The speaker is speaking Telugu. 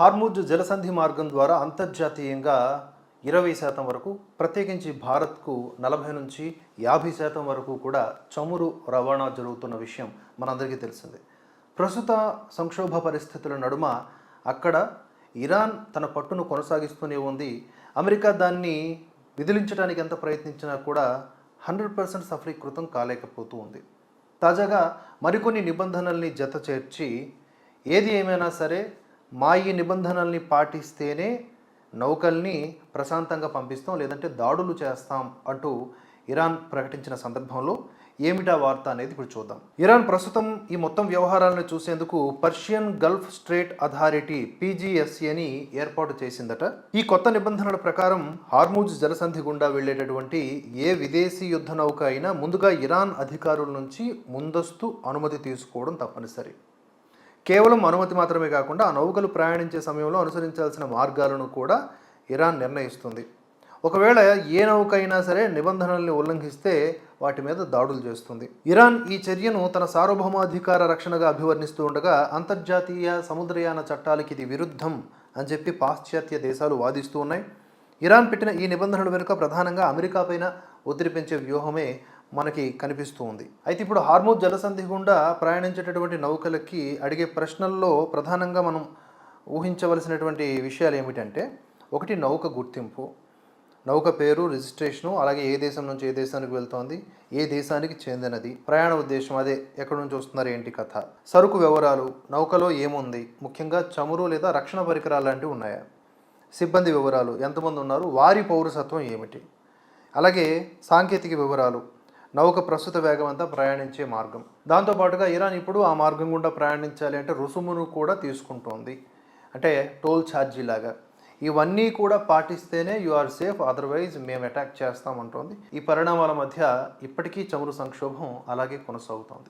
హార్ముజ్ జలసంధి మార్గం ద్వారా అంతర్జాతీయంగా 20% వరకు, ప్రత్యేకించి భారత్కు 40 నుంచి 50% వరకు కూడా చమురు రవాణా జరుగుతున్న విషయం మనందరికీ తెలిసిందే. ప్రస్తుత సంక్షోభ పరిస్థితుల నడుమ అక్కడ ఇరాన్ తన పట్టును కొనసాగిస్తూనే ఉంది. అమెరికా దాన్ని విదిలించడానికి ఎంత ప్రయత్నించినా కూడా 100% సఫలీకృతం కాలేకపోతూ ఉంది. తాజాగా మరికొన్ని నిబంధనల్ని జత చేర్చి ఏది ఏమైనా సరే మా ఈ నిబంధనల్ని పాటిస్తేనే నౌకల్ని ప్రశాంతంగా పంపిస్తాం, లేదంటే దాడులు చేస్తాం అంటూ ఇరాన్ ప్రకటించిన సందర్భంలో ఏమిటా వార్త అనేది ఇప్పుడు చూద్దాం. ఇరాన్ ప్రస్తుతం ఈ మొత్తం వ్యవహారాలను చూసేందుకు పర్షియన్ గల్ఫ్ స్ట్రేట్ అథారిటీ PGSAని ఏర్పాటు చేసిందట. ఈ కొత్త నిబంధనల ప్రకారం హార్ముజ్ జలసంధి గుండా వెళ్లేటటువంటి ఏ విదేశీ యుద్ధ నౌక అయినా ముందుగా ఇరాన్ అధికారుల నుంచి ముందస్తు అనుమతి తీసుకోవడం తప్పనిసరి. కేవలం అనుమతి మాత్రమే కాకుండా ఆ నౌకలు ప్రయాణించే సమయంలో అనుసరించాల్సిన మార్గాలను కూడా ఇరాన్ నిర్ణయిస్తుంది. ఒకవేళ ఏ నౌక అయినా సరే నిబంధనల్ని ఉల్లంఘిస్తే వాటి మీద దాడులు చేస్తుంది. ఇరాన్ ఈ చర్యను తన సార్వభౌమాధికార రక్షణగా అభివర్ణిస్తూ ఉండగా అంతర్జాతీయ సముద్రయాన చట్టాలకి ఇది విరుద్ధం అని చెప్పి పాశ్చాత్య దేశాలు వాదిస్తూ ఉన్నాయి. ఇరాన్ పెట్టిన ఈ నిబంధనల వెనుక ప్రధానంగా అమెరికా పైన ఒత్తిడి పెంచే వ్యూహమే మనకి కనిపిస్తూ ఉంది. అయితే ఇప్పుడు హార్ముజ్ జలసంధి గుండా ప్రయాణించేటటువంటి నౌకలకి అడిగే ప్రశ్నల్లో ప్రధానంగా మనం ఊహించవలసినటువంటి విషయాలు ఏమిటంటే, ఒకటి నౌక గుర్తింపు, నౌక పేరు, రిజిస్ట్రేషను, అలాగే ఏ దేశం నుంచి ఏ దేశానికి వెళ్తోంది, ఏ దేశానికి చెందినది, ప్రయాణ ఉద్దేశం, అదే ఎక్కడి నుంచి వస్తున్నారు, ఏంటి కథ, సరుకు వివరాలు, నౌకలో ఏముంది, ముఖ్యంగా చమురు లేదా రక్షణ పరికరాలు లాంటివి ఉన్నాయా, సిబ్బంది వివరాలు, ఎంతమంది ఉన్నారు, వారి పౌరసత్వం ఏమిటి, అలాగే సాంకేతిక వివరాలు, నౌక ప్రస్తుత వేగవంతా ప్రయాణించే మార్గం. దాంతోపాటుగా ఇరాన్ ఇప్పుడు ఆ మార్గం గుండా ప్రయాణించాలి అంటే రుసుమును కూడా తీసుకుంటోంది, అంటే టోల్ ఛార్జీ లాగా. ఇవన్నీ కూడా పాటిస్తేనే యు ఆర్ సేఫ్, అదర్వైజ్ మేము అటాక్ చేస్తామంటోంది. ఈ పరిణామాల మధ్య ఇప్పటికీ చమురు సంక్షోభం అలాగే కొనసాగుతోంది.